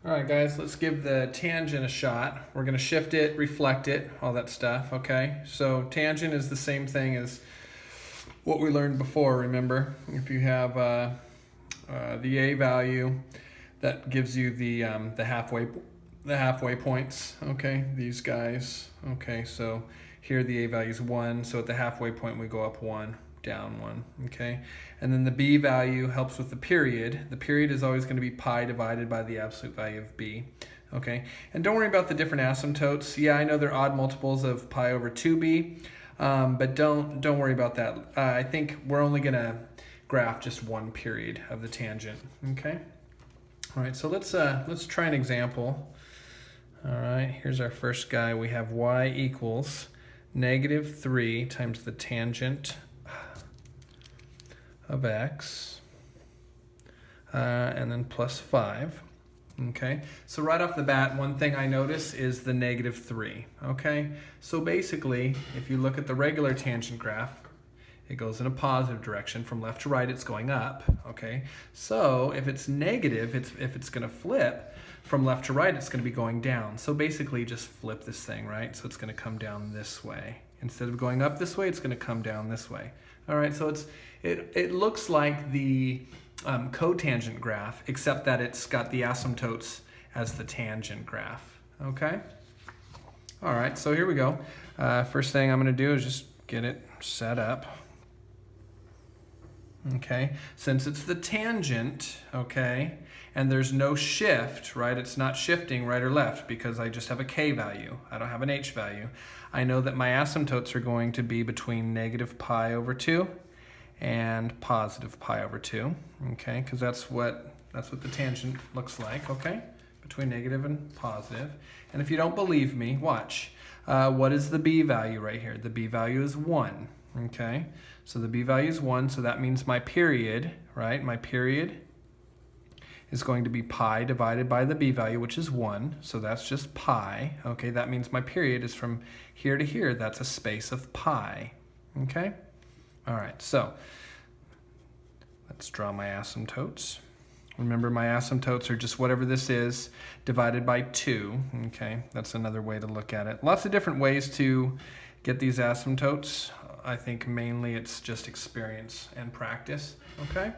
All right, guys, let's give the tangent a shot. We're going to shift it, reflect it, all that stuff, okay? So tangent is the same thing as what we learned before, remember? If you have the a value, that gives you the halfway points, okay? These guys, okay? So here the a value is 1, so at the halfway point we go up 1, down 1, okay? And then the b value helps with the period. The period is always going to be pi divided by the absolute value of b, okay? And don't worry about the different asymptotes. Yeah, I know they're odd multiples of pi over 2b, but don't worry about that. I think we're only going to graph just one period of the tangent, okay? All right, so let's try an example. All right, here's our first guy. We have y equals -3 times the tangent of x, and then plus 5. Okay, so right off the bat, one thing I notice is the -3. Okay, so basically, if you look at the regular tangent graph, it goes in a positive direction. From left to right, it's going up. Okay, so if it's negative, if it's going to flip from left to right, it's going to be going down. So basically, just flip this thing, right? So it's going to come down this way. Instead of going up this way, it's going to come down this way. All right, so it looks like the cotangent graph, except that it's got the asymptotes as the tangent graph. Okay. All right, so here we go. First thing I'm going to do is just get it set up. Okay, since it's the tangent, okay, and there's no shift, right? It's not shifting right or left because I just have a k value. I don't have an h value. I know that my asymptotes are going to be between -pi over 2 and +pi over 2, okay, because that's what the tangent looks like, okay, between negative and positive. And if you don't believe me, watch. What is the b value right here? The b value is 1. Okay, so the b value is 1, so that means my period, right? My period is going to be pi divided by the b value, which is 1, so that's just pi. Okay, that means my period is from here to here. That's a space of pi. Okay, all right, so let's draw my asymptotes. Remember, my asymptotes are just whatever this is divided by 2. Okay, that's another way to look at it. Lots of different ways to get these asymptotes. I think mainly it's just experience and practice, okay?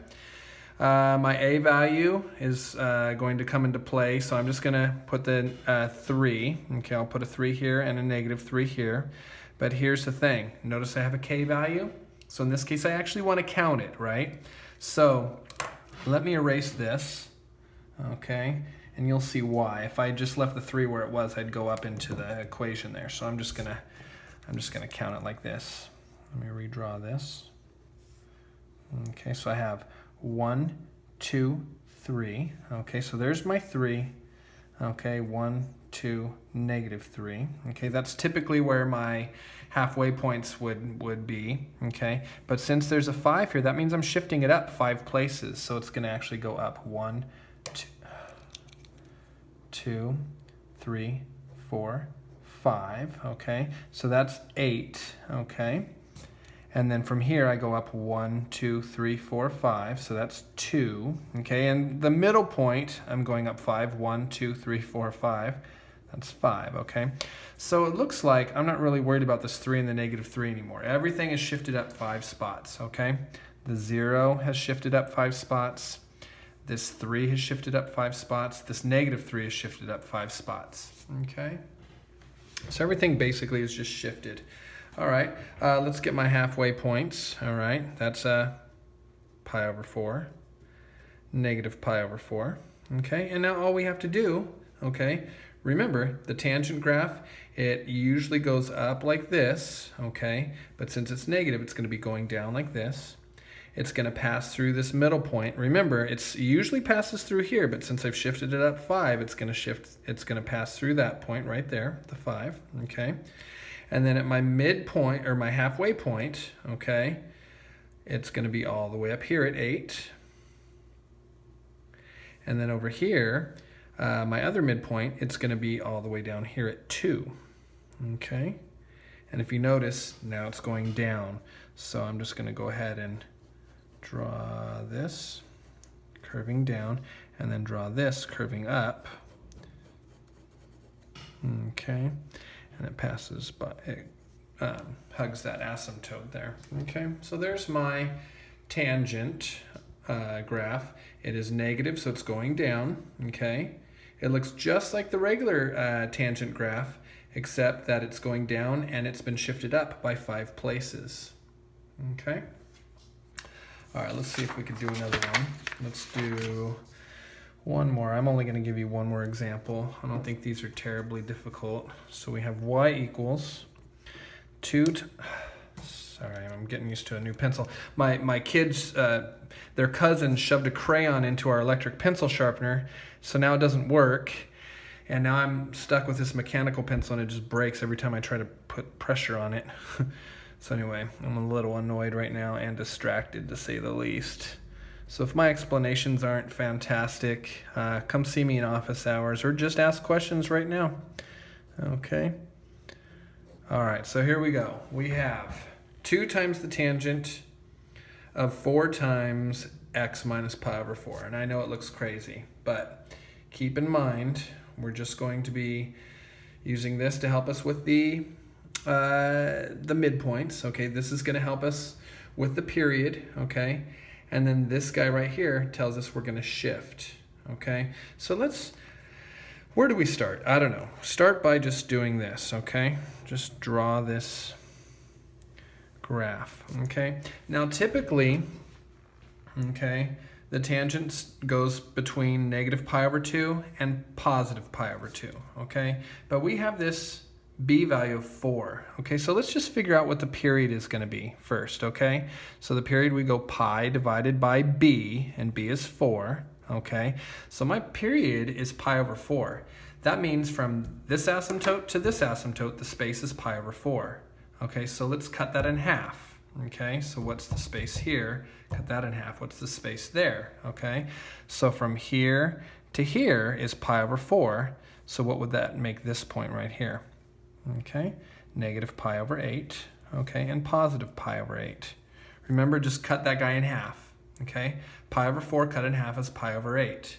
My a value is going to come into play, so I'm just going to put the 3. Okay, I'll put a 3 here and a -3 here. But here's the thing. Notice I have a k value. So in this case, I actually want to count it, right? So let me erase this, okay? And you'll see why. If I just left the 3 where it was, I'd go up into the equation there. So I'm just gonna count it like this. Let me redraw this. Okay, so I have 1, 2, 3. Okay, so there's my 3. Okay, 1, 2, -3. Okay, that's typically where my halfway points would be. Okay, but since there's a 5 here, that means I'm shifting it up 5 places. So it's going to actually go up 1, 2, 3, 4, 5. Okay, so that's 8. Okay. And then from here, I go up 1, 2, 3, 4, 5. So that's 2. Okay, and the middle point, I'm going up 5. 1, 2, 3, 4, 5. That's 5, okay? So it looks like I'm not really worried about this 3 and the -3 anymore. Everything is shifted up 5 spots, okay? The 0 has shifted up 5 spots. This 3 has shifted up 5 spots. This -3 has shifted up 5 spots, okay? So everything basically is just shifted. All right, let's get my halfway points. All right, that's pi over 4, -pi over 4. Okay, and now all we have to do, okay, remember the tangent graph, it usually goes up like this, okay, but since it's negative, it's going to be going down like this. It's going to pass through this middle point. Remember, it usually passes through here, but since I've shifted it up 5, it's going to pass through that point right there, the 5, okay? And then at my midpoint, or my halfway point, okay, it's going to be all the way up here at 8. And then over here, my other midpoint, it's going to be all the way down here at 2. Okay? And if you notice, now it's going down. So I'm just going to go ahead and draw this curving down, and then draw this curving up. Okay, and it passes by, it hugs that asymptote there. Okay, so there's my tangent graph. It is negative, so it's going down. Okay, it looks just like the regular tangent graph, except that it's going down and it's been shifted up by 5 places. Okay. All right, let's see if we could do another one. Let's do one more. I'm only going to give you one more example. I don't think these are terribly difficult. So we have y equals 2. Sorry, I'm getting used to a new pencil. My kids, their cousin shoved a crayon into our electric pencil sharpener, so now it doesn't work. And now I'm stuck with this mechanical pencil and it just breaks every time I try to put pressure on it. So anyway, I'm a little annoyed right now and distracted, to say the least. So if my explanations aren't fantastic, come see me in office hours or just ask questions right now. Okay. All right, so here we go. We have 2 times the tangent of 4 times x minus pi over 4. And I know it looks crazy, but keep in mind, we're just going to be using this to help us with the midpoints. Okay, this is going to help us with the period. Okay, and then this guy right here tells us we're going to shift. Okay, so where do we start? I don't know. Start by just doing this. Okay, just draw this graph. Okay, now typically, okay, the tangent goes between negative pi over 2 and positive pi over 2. Okay, but we have this b value of 4. Okay, so let's just figure out what the period is going to be first. Okay, so the period, we go pi divided by b, and b is 4. Okay, so my period is pi over 4. That means from this asymptote to this asymptote, the space is pi over 4. Okay, so let's cut that in half. Okay, so what's the space here? Cut that in half. What's the space there? Okay, so from here to here is pi over 4. So what would that make this point right here? Okay, negative pi over 8, okay, and positive pi over 8. Remember, just cut that guy in half, okay? Pi over 4 cut in half is pi over 8.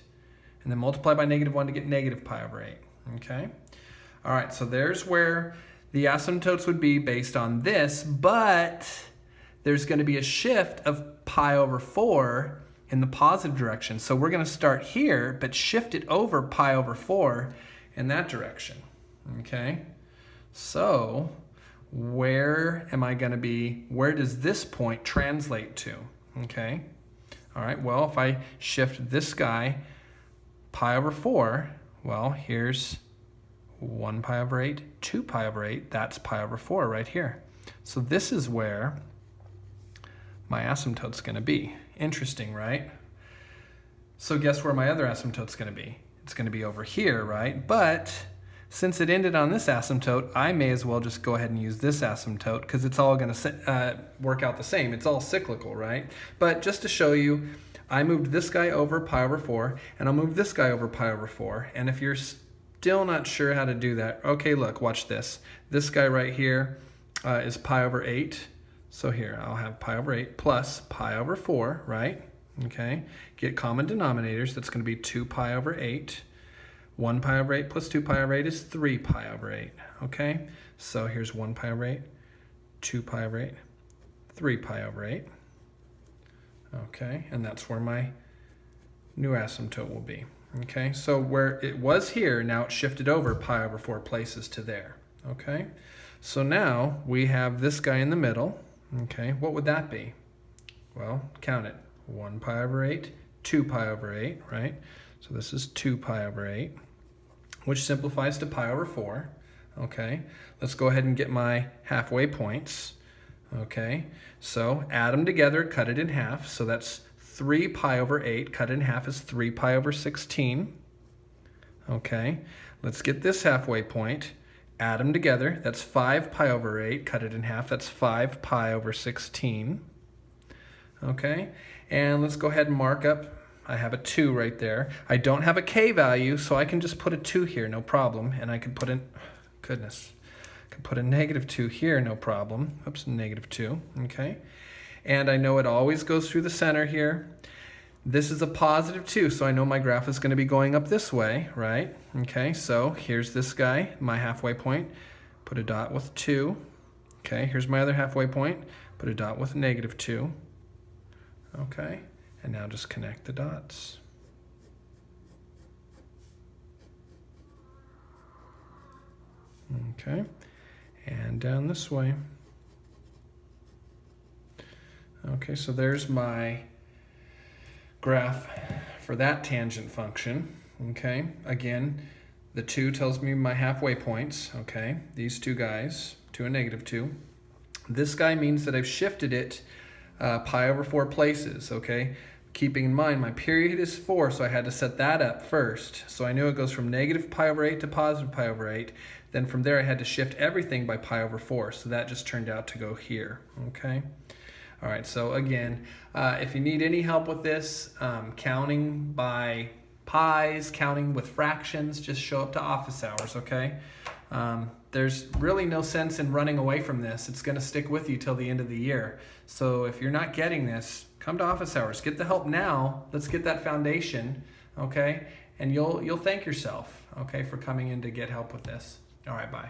And then multiply by negative 1 to get negative pi over 8, okay? All right, so there's where the asymptotes would be based on this, but there's going to be a shift of pi over 4 in the positive direction. So we're going to start here, but shift it over pi over 4 in that direction, okay? So where am I going to be? Where does this point translate to? Okay. All right. Well, if I shift this guy pi over 4, well, here's 1 pi over 8, 2 pi over 8. That's pi over 4 right here. So this is where my asymptote's going to be. Interesting, right? So guess where my other asymptote's going to be? It's going to be over here, right? But since it ended on this asymptote, I may as well just go ahead and use this asymptote because it's all going to work out the same. It's all cyclical, right? But just to show you, I moved this guy over pi over 4, and I'll move this guy over pi over 4. And if you're still not sure how to do that, okay, look, watch this. This guy right here is pi over 8. So here, I'll have pi over 8 plus pi over 4, right? Okay, get common denominators. That's going to be 2 pi over 8. 1 pi over 8 plus 2 pi over 8 is 3 pi over 8, okay? So here's 1 pi over 8, 2 pi over 8, 3 pi over 8, okay? And that's where my new asymptote will be, okay? So where it was here, now it's shifted over pi over 4 places to there, okay? So now we have this guy in the middle, okay? What would that be? Well, count it. 1 pi over 8, 2 pi over 8, right? So this is 2 pi over 8, which simplifies to pi over 4, okay? Let's go ahead and get my halfway points, okay? So add them together, cut it in half. So that's 3 pi over 8, cut in half is 3 pi over 16, okay? Let's get this halfway point, add them together. That's 5 pi over 8, cut it in half. That's 5 pi over 16, okay? And let's go ahead and mark up. I have a 2 right there. I don't have a k value, so I can just put a 2 here, no problem. And I can put in, goodness, I can put a negative 2 here, no problem. Oops, negative 2, okay. And I know it always goes through the center here. This is a positive 2, so I know my graph is going to be going up this way, right? Okay, so here's this guy, my halfway point. Put a dot with 2. Okay, here's my other halfway point. Put a dot with -2. Okay, and now just connect the dots. Okay, and down this way. Okay, so there's my graph for that tangent function. Okay, again, the 2 tells me my halfway points. Okay, these two guys, 2 and -2. This guy means that I've shifted it pi over 4 places. Okay, keeping in mind my period is 4, so I had to set that up first. So I knew it goes from -pi/8 to +pi/8. Then from there I had to shift everything by pi over 4. So that just turned out to go here. Okay. All right, so again, if you need any help with this, counting by pies, counting with fractions, just show up to office hours, okay? There's really no sense in running away from this. It's going to stick with you till the end of the year. So if you're not getting this, come to office hours. Get the help now. Let's get that foundation, okay? And you'll thank yourself, okay, for coming in to get help with this. All right, bye.